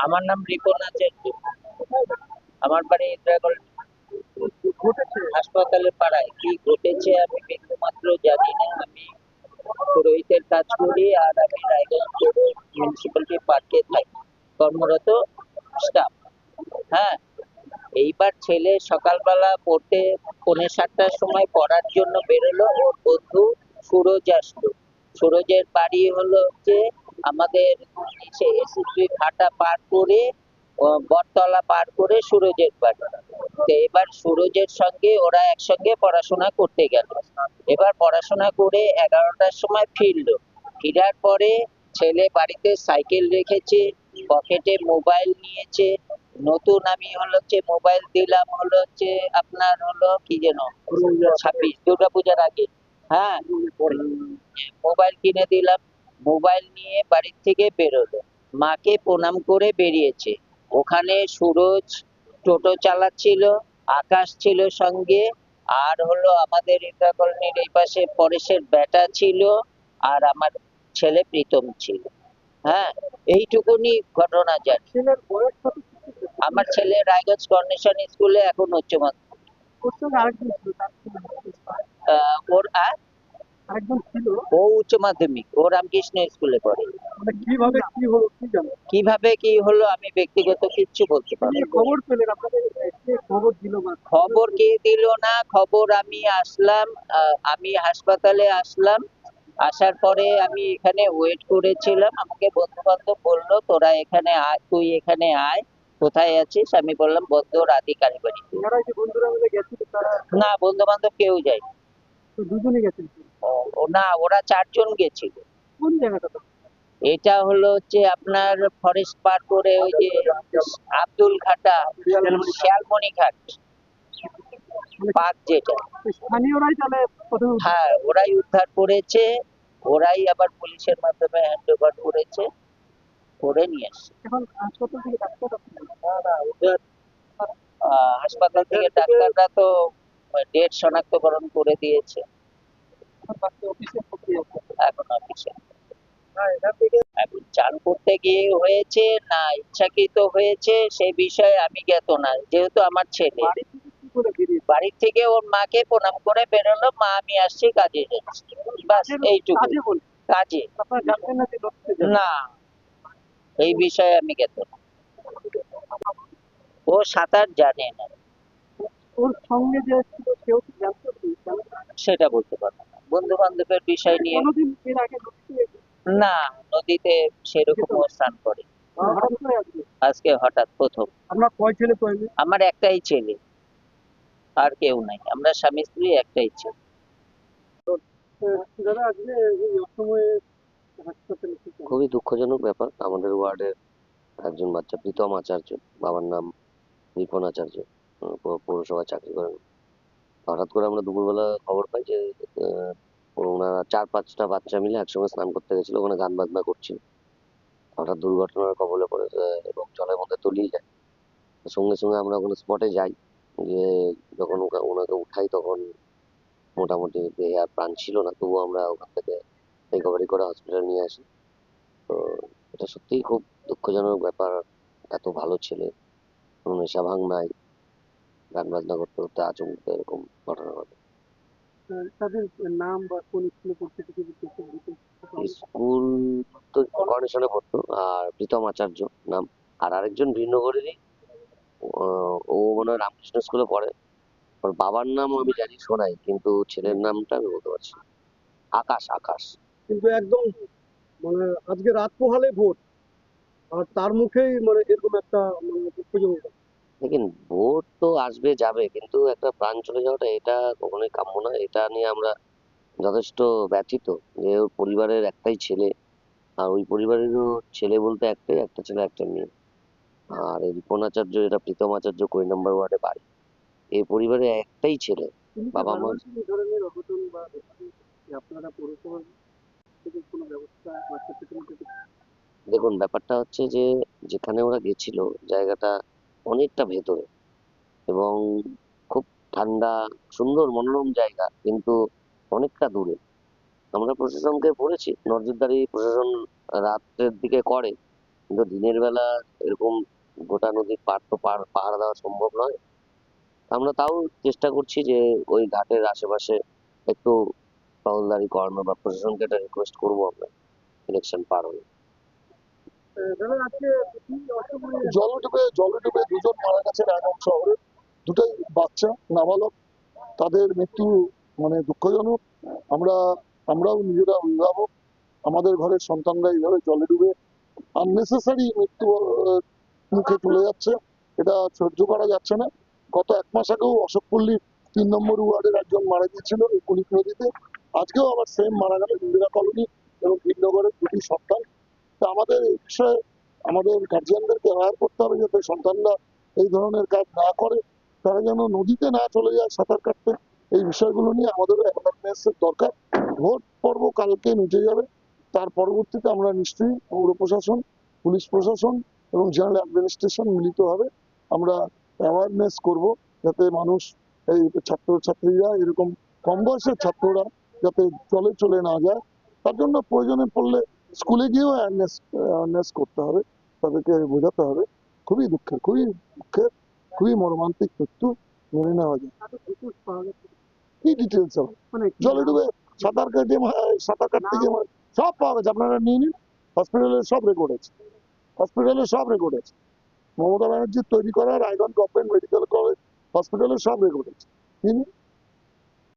আমার নাম রিপন আচার্য। আমার বাড়ি ইন্দ্রাগড় হাসপাতালের পাড়ায়। কি ঘটেছে আমি বিন্দুমাত্র জানি না। আমি পুরোহিতের কাজ করি আর আমি রায়গঞ্জ মিউনিসিপ্যালিটি পার্কে থাকি, কর্মরত স্টাফ। হ্যাঁ, এইবার ছেলে সকালবেলা পড়তে 6:45টার সময় পড়ার জন্য বেরোলো। ওর বন্ধু সুরজ আসলো। সুরজের বাড়ি হলো হচ্ছে আমাদের এসএসবি ঘাটা পার করে বটতলা পার করে সুরজের বাড়ি। তো এবার সুরজের সঙ্গে ওরা একসঙ্গে পড়াশোনা করতে গেল। এবার পড়াশোনা করে 11টার সময় ফিরলো। ফিরার পরে ছেলে বাড়িতে সাইকেল রেখেছে, পকেটে মোবাইল নিয়েছে। নতুন আমি হলো হচ্ছে মোবাইল দিলাম হলো হচ্ছে আপনার হলো কি যেন 26 দুর্গাপূজার আগে। হ্যাঁ, মোবাইল কিনে দিলাম। মোবাইল নিয়ে বাড়ির থেকে বেরোলো, মাকে প্রণাম করে বেরিয়েছে। ওখানে সুরজ টোটো চালাচ্ছিল, আকাশ ছিল সঙ্গে, আর হলো আমাদের ইন্দ্রা কলোনির এই পাশে পরেশের বেটা ছিল, আর আমার ছেলে প্রীতম ছিল। হ্যাঁ, এইটুকুনি ঘটনা জানি। ছেলের বয়স কত? আমার ছেলে রায়গঞ্জ কর্নেশন স্কুলে এখন উচ্চ মাধ্যমিক। ওর সঙ্গে আরেকজন ছিল, ওর আরেকজন ছিল। ও উচ্চ মাধ্যমিক, ও রামকৃষ্ণ স্কুলে পড়ে। মানে কিভাবে কি হলো কি জানো? কিভাবে কি হলো আমি ব্যক্তিগত কিচ্ছু বলতে পারবো না। খবর পেলেন আপনাদের? কে খবর দিল বা খবর কে দিল না খবর আমি আসলাম, আমি হাসপাতালে আসলাম। আসার পরে আমি এখানে ওয়েট করেছিলাম। আমাকে বন্ধু বান্ধব বললো তোরা এখানে আয়, তুই এখানে আয়, কোথায় আছিস? আমি বললাম বদ্ধ রাধিকার বাড়িতে। যারা যে বন্ধুরা মিলে গেছিল তারা? না, বন্ধু বান্ধব কেউ যায়। তো দুজনে গেছেন? না, ওরা 4 জন গেছিল। কোন জায়গাটা? এটা হলো হচ্ছে আপনার ফরেস্ট পার করে ওই যে আব্দুল ঘাটা শিয়ালমণি ঘাট পার্ক যেটা। স্থানীয়রাই তাহলে প্রথমে? হ্যাঁ, ওরাই উদ্ধার করেছে, ওরাই আবার পুলিশের মাধ্যমে হ্যান্ড ওভার করেছে, করে নিয়ে আসছে। এখন হাসপাতাল থেকে ডাক্তার হাসপাতাল থেকে ডাক্তাররা তো ডেট শনাক্তকরণ করে দিয়েছে। এখন অফিসে এখন চান করতে গিয়ে হয়েছে না ইচ্ছাকৃত হয়েছে সে বিষয়ে আমি জ্ঞাত না, যেহেতু আমার ছেলে। বাড়ি থেকে ওর মাকে প্রণাম করে বেরোলো, মা আমি আসছি, কাজে যাচ্ছি, বাস এইটুকু। কাজে না, এই বিষয়ে আমি জ্ঞাত না। ও সাঁতার জানে না। ওর সঙ্গে যে ছিল কেউ কি জানতো? সেটা বলতে পারবো না, বন্ধু বান্ধবের বিষয় নিয়ে। কোনোদিন এর আগে না, নদীতে সেরকম স্নান করে হঠাৎ করে আজকে হঠাৎ প্রথম। আপনার কয় ছেলে তো? আমার একটাই ছেলে, আর কেউ নাই, আমরা স্বামী স্ত্রী একটাই ছেলে। দাদা আজকে এই অসময়ে হাসপাতালে খুবই দুঃখজনক ব্যাপার। আমাদের ওয়ার্ডের একজন বাচ্চা প্রীতম আচার্য, বাবার নাম রিপন আচার্য, পৌরসভায় চাকরি করেন। হঠাৎ করে আমরা দুপুরবেলা খবর পাই যে ওনারা 4-5টা বাচ্চা মিলে একসঙ্গে স্নান করতে গেছিল, ওখানে গান বাজনা করছিল। হঠাৎ দুর্ঘটনার কবলে পড়ে এবং জলের মধ্যে তলিয়ে যায়। সঙ্গে সঙ্গে আমরা ওখানে স্পটে যাই, গিয়ে যখন ওনাকে উঠাই তখন মোটামুটি দেহে আর প্রাণ ছিল না, তবুও আমরা ওখান থেকে রিকভারি করে হসপিটাল নিয়ে আসি। তো এটা সত্যিই খুব দুঃখজনক ব্যাপার। এত ভালো ছেলে, কোনো নেশা ভাঙ নাই, গান বাজনা করতে করতে আচমকা এরকম ঘটনা ঘটে। তাদের নাম বা কোন স্কুলে পড়তে কিছু স্কুল তো কর্নেশনে পড়তো, আর প্রীতম আচার্য নাম। আর আরেকজন ভিন্নগরেরই, ও মনে হয় রামকৃষ্ণ স্কুলে পড়ে। ওর বাবার নাম আমি জানি, শোনাই, কিন্তু ছেলের নামটা আমি বলতে পারছি না। আকাশ, আকাশ। কিন্তু একদম মানে আজকে রাত পোহালে ভোর, আর তার মুখেই মানে এরকম একটা মানে দুঃখজনক। দেখেন, ভোট তো আসবে যাবে, কিন্তু একটা প্রাণ চলে যাওয়াটা এটা কখনোই কাম্য না। এটা নিয়ে আমরা যথেষ্ট ব্যথিত যে ওর পরিবারের একটাই ছেলে, আর ওই পরিবারেরও ছেলে বলতে একটাই, একটা ছেলে একটা মেয়ে। আর এই রিপন আচার্য, এটা প্রীতম আচার্য, কুড়ি নম্বর ওয়ার্ডে বাড়ি। এই পরিবারে একটাই ছেলে, বাবা মা। এই ধরনের অঘটন বা আপনারা পৌরসভা থেকে কোনো ব্যবস্থা বা সচেতনতা? দেখুন, ব্যাপারটা হচ্ছে যে যেখানে ওরা গেছিল জায়গাটা অনেকটা ভেতরে এবং খুব ঠান্ডা, সুন্দর মনোরম জায়গা, কিন্তু অনেকটা দূরে। আমরা প্রশাসনকে বলেছি, নজরদারি প্রশাসন রাত্রের দিকে করে, কিন্তু দিনের বেলা এরকম গোটা নদীর পাহারা দেওয়া সম্ভব নয়। আমরা তাও চেষ্টা করছি যে ওই ঘাটের আশেপাশে একটু টহলদারি করানো, বা প্রশাসনকে এটা রিকোয়েস্ট করবো আমরা ইলেকশন পার হলে। দাদা আজকে কি অসময়ে জলে ডুবে দুজন মারা গেছে রায়গঞ্জ শহরে, দুটাই বাচ্চা নাবালক। তাদের মৃত্যু মানে দুঃখজনক। আমরা আমরাও নিজেরা অভিভাবক, আমাদের ঘরের সন্তানরা এইভাবে জলে ডুবে আননেসেসারি মৃত্যু মুখে চলে যাচ্ছে, এটা সহ্য করা যাচ্ছে না। গত 1 মাস আগেও অশোকপল্লীর 3 নম্বর ওয়ার্ডের একজন মারা গিয়েছিল এই কুলিক নদীতে। আজকেও আবার সেম মারা গেল ইন্দিরা কলোনি এবং ভিড়নগরের দুটি সন্তান। তা আমাদের এই বিষয়ে আমাদের গার্জিয়ানদেরকে অ্যাওয়ার করতে হবে যাতে সন্তানরা এই ধরনের কাজ না করে, তারা যেন নদীতে না চলে যায় সাঁতার কাটতে। এই বিষয়গুলো নিয়ে আমাদেরও অ্যাওয়ারনেসের দরকার। ভোট পর্ব কালকে মিটে যাবে, তার পরবর্তীতে আমরা নিশ্চয়ই পৌর প্রশাসন, পুলিশ প্রশাসন এবং জেনারেল অ্যাডমিনিস্ট্রেশন মিলিত হবে আমরা অ্যাওয়ারনেস করব, যাতে মানুষ এই ছাত্রছাত্রীরা এরকম কম বয়সের ছাত্ররা যাতে জলে চলে না যায়। তার জন্য প্রয়োজনে পড়লে স্কুলে গিয়েও অ্যাওয়ারনেস করতে হবে, তাদেরকে বোঝাতে হবে। খুবই মর্মান্তিক মৃত্যু, মেনে নেওয়া যায়। কি ডিটেলস হবে, জলে ডুবে সাঁতার কাটতে গিয়ে সব পাওয়া গেছে, আপনারা নিয়ে নিন। হসপিটালের সব রেকর্ড আছে। মমতা ব্যানার্জির তৈরি করা রায়গঞ্জ গভর্নমেন্ট মেডিকেল কলেজ হসপিটালের সব রেকর্ড আছে, নিয়ে নিন।